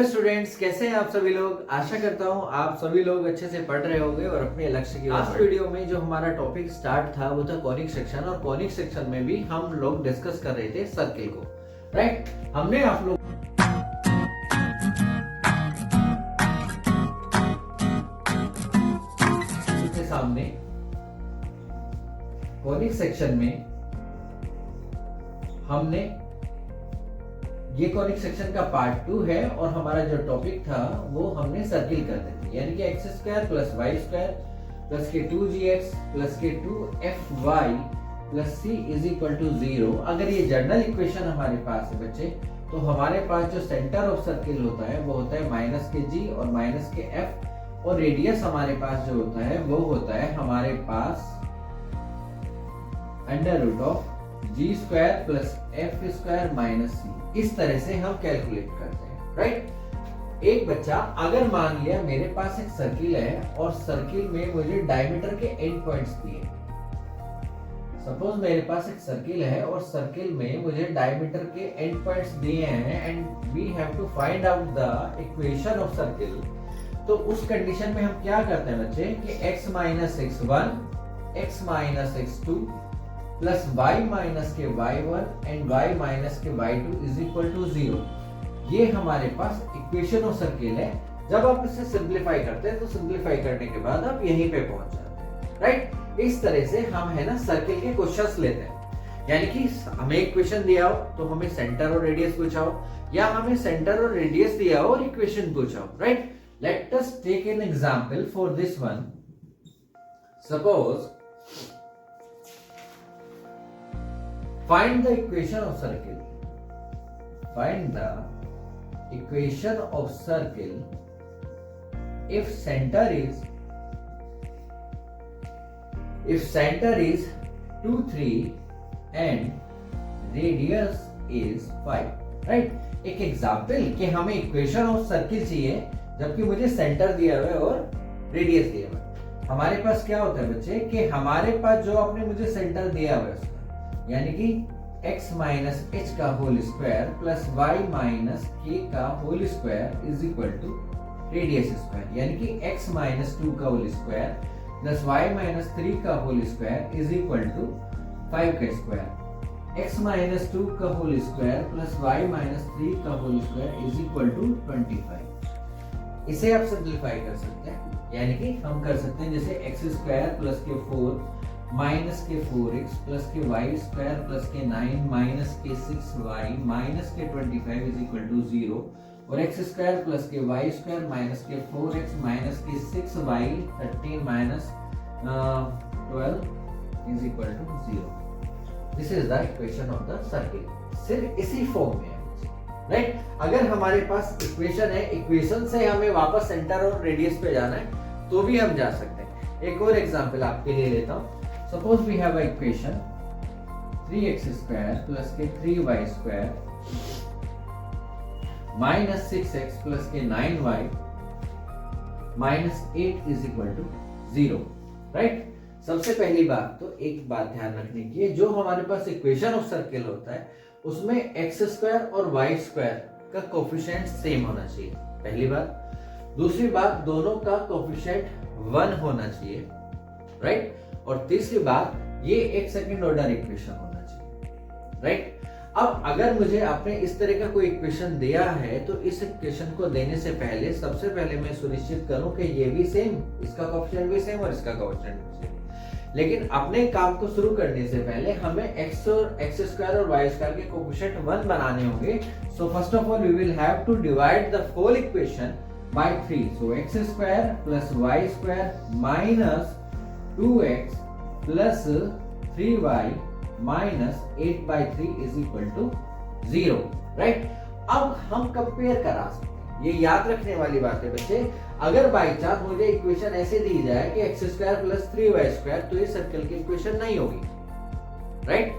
Hello students, कैसे हैं आप सभी लोग। आशा करता हूं आप सभी लोग अच्छे से पढ़ रहे होंगे और अपने लक्ष्य की ओर। आज वीडियो में जो हमारा टॉपिक स्टार्ट था वो था कॉनिक सेक्शन, और कॉनिक सेक्शन में भी हम लोग डिस्कस कर रहे थे सर्किल को। राइट, हमने आप लोग के सामने कॉनिक सेक्शन में हमने ये कॉनिक सेक्शन का पार्ट 2 है, और हमारा जो टॉपिक था वो हमने सर्किल कर दी थी, यानी कि X square plus Y square plus के 2gx प्लस के 2fy plus C is equal to 0। अगर ये जनरल इक्वेशन हमारे पास है बच्चे, तो हमारे पास जो सेंटर ऑफ सर्किल होता है वो होता है माइनस के जी और माइनस के एफ, और रेडियस हमारे पास जो होता है वो होता है हमारे पास under root of G square plus F square minus C. इस तरह से हम कैलकुलेट करते हैं। राइट, एक बच्चा अगर मान लिया मेरे पास एक सर्किल है और सर्किल में मुझे डायमीटर के एंड पॉइंट्स दिए। सपोज मेरे पास एक सर्किल है और सर्किल में मुझे डायमीटर के एंड पॉइंट्स दिए हैं, and we have to find out the equation of circle. तो उस कंडीशन में हम क्या करते हैं बच्चे कि x minus x1 x minus x2 plus y minus के y1 एंड y माइनस के y2 इज इक्वल टू 0। ये हमारे पास इक्वेशन ऑफ सर्किल है। जब आप इसे सिंपलीफाई करते हैं तो सिंपलीफाई करने के बाद आप यहीं पे पहुंच जाते हैं। राइट, इस तरह से हम है ना सर्किल के क्वेश्चंस लेते हैं, यानी कि हमें इक्वेशन दिया हो तो हमें सेंटर और रेडियस पूछा हो, या हमें सेंटर और रेडियस दिया हो और इक्वेशन पूछा हो। Right, let us take an example for this one. Suppose find the equation of circle. Find the equation of circle if center is 2 3 and radius is 5. Right, एक एग्जाम्पल कि हमें equation of circle चाहिए जबकि मुझे centre दिया हुआ है और रेडियस दिया हुआ है। हमारे पास क्या होता है बच्चे कि हमारे पास जो आपने मुझे सेंटर दिया हुआ है उसका, यानी कि x माइनस एच का whole square plus y minus K का whole square is equal to radius square, यानी कि x माइनस 2 का whole square plus y minus 3 का whole square is equal to 5 का स्क्वायर। x माइनस 2 का whole square plus y minus 3 का whole square is equal to 25। इसे आप simplify कर सकते हैं, यानी कि हम कर सकते हैं जैसे एक्स स्क्वायर प्लस के 4 माइनस के 4x प्लस के वाई स्क्वायर प्लस के 9 माइनस के 6y माइनस के 25 इज इक्वल टू 0, और एक्स स्क्वायर प्लस के वाई स्क्वायर माइनस के 4x माइनस के 6y 13 minus 12 is equal to 0। This is the equation of the circle. सिर्फ इसी फॉर्म में है। राइट, अगर हमारे पास इक्वेशन है, इक्वेशन से हमें वापस सेंटर और रेडियस पे जाना है तो भी हम जा सकते हैं। एक और एग्जांपल आपके लिए लेता हूं। Suppose we have a equation 3x square plus के 3y square minus 6x plus के 9y minus 8 is equal to 0। Right, सबसे पहली बात तो एक बात ध्यान रखने की है, जो हमारे पास इक्वेशन ऑफ सर्किल होता है उसमें एक्स स्क्वायर और वाई स्क्वायर का कोफिशिएंट सेम होना चाहिए, पहली बात। दूसरी बात, दोनों का कोफिशिएंट 1 होना चाहिए। राइट, और तीसरी बात, ये एक सेकंड ऑर्डर इक्वेशन होना चाहिए। राइट, अब अगर मुझे आपने इस तरह का कोई इक्वेशन दिया है तो इस इक्वेशन को देने से पहले सबसे पहले मैं सुनिश्चित करूं कि ये भी सेम, इसका कोफिशिएंट भी सेम और इसका कोफिशिएंट भी सेम। लेकिन अपने काम को शुरू करने से पहले हमें x और x स्क्वायर और y स्क्वायर के कोफिशिएंट 1 बनाने होंगे। So first of all we will have to divide the whole equation by 3। सो x square plus y square minus 2x plus 3y minus 8/3 is equal to 0। Right, अब हम compare करा सकते हैं। ये याद रखने वाली बात है बच्चे, अगर बाई चांस मुझे इक्वेशन ऐसे दी जाए कि X square plus 3y square, तो ये सर्कल की इक्वेशन नहीं होगी। राइट,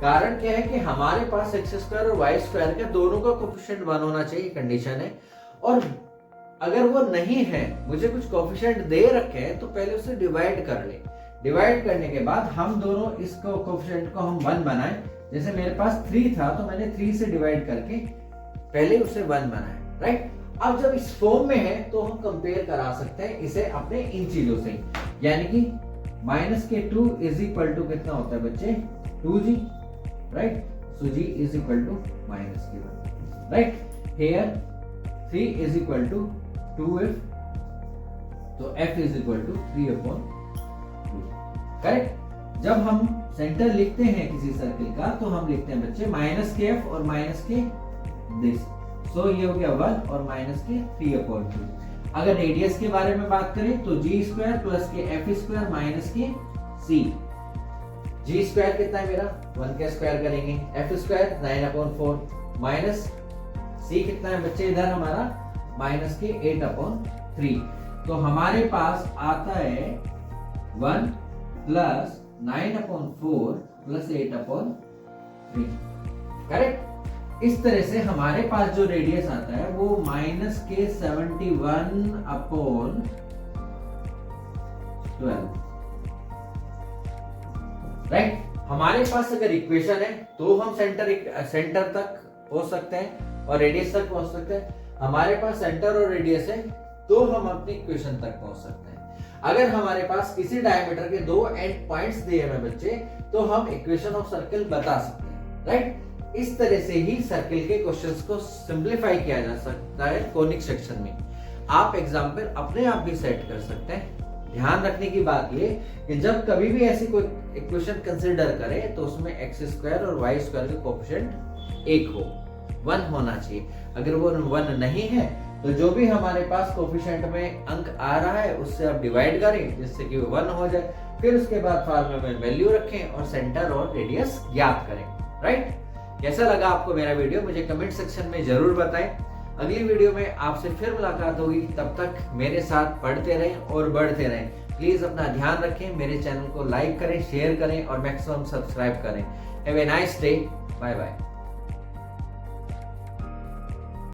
कारण क्या है कि हमारे पास एक्स स्क्वायर और वाई स्क्वायर का दोनों का कोफिशिएंट 1 होना चाहिए, कंडीशन है। और अगर वो नहीं है, मुझे कुछ कोफिशिएंट दे रखे हैं, तो पहले उसे डिवाइड कर ले। डिवाइड करने के बाद हम दोनों इसको कोफिशिएंट को हम 1 बनाएं। जैसे मेरे पास 3 था तो मैंने 3 से डिवाइड करके पहले उसे 1 बनाया। राइट, अब जब इस फॉर्म में है तो हम कंपेयर करा सकते हैं इसे अपने इन चीजों से, यानी कि -k2 इज इक्वल टू कितना होता है बच्चे 2g, right. So g is equal to -k1, right. Here 3 is equal to 2f, तो f is equal to 3/2, correct. जब हम सेंटर लिखते हैं किसी सर्किल का तो हम लिखते हैं बच्चे -kf और -k दिस, सो ये हो गया 1 और -k 3/2। अगर रेडियस के बारे में बात करें तो g स्क्वायर प्लस के f स्क्वायर माइनस के c। g स्क्वायर कितना है मेरा 1 का स्क्वायर करेंगे, f स्क्वायर 9/4 माइनस c कितना है बच्चे इधर हमारा -k 8/3। तो हमारे पास आता है 1 प्लस 9/4 प्लस 8/3, करेक्ट। इस तरह से हमारे पास जो रेडियस आता है वो -k 71/12, राइट। हमारे पास अगर इक्वेशन है तो हम सेंटर तक पहुंच सकते हैं और रेडियस तक पहुंच सकते हैं। हमारे पास सेंटर और रेडियस है तो हम अपनी इक्वेशन तक पहुंच सकते हैं। अगर हमारे पास किसी डायमीटर के 2 एंड पॉइंट्स दिए हैं बच्चे तो हम इक्वेशन ऑफ सर्कल बता सकते हैं, राइट। इस तरह से ही सर्किल के क्वेश्चंस को सिंपलीफाई किया जा सकता है कोनिक सेक्शन में। आप एग्जाम्पल अपने आप भी सेट कर सकते हैं। ध्यान रखने की बात ये कि जब कभी भी ऐसी कोई इक्वेशन कंसीडर करें तो उसमें x स्क्वायर और y स्क्वायर का कोएफिशिएंट 1 हो, 1 होना चाहिए। अगर वो 1 नहीं है तो जो भी हमारे पास कोएफिशिएंट में अंक आ रहा है उससे आप डिवाइड करें जिससे कि 1 हो जाए। फिर उसके बाद फार्मूला में वैल्यू रखें और सेंटर और रेडियस ज्ञात करें, राइट। कैसा लगा आपको मेरा वीडियो मुझे कमेंट सेक्शन में जरूर बताएं। अगली वीडियो में आपसे फिर मुलाकात होगी, तब तक मेरे साथ पढ़ते रहें और बढ़ते रहें। प्लीज अपना ध्यान रखें, मेरे चैनल को लाइक करें, शेयर करें और मैक्सिमम सब्सक्राइब करें। Have a nice day, bye bye.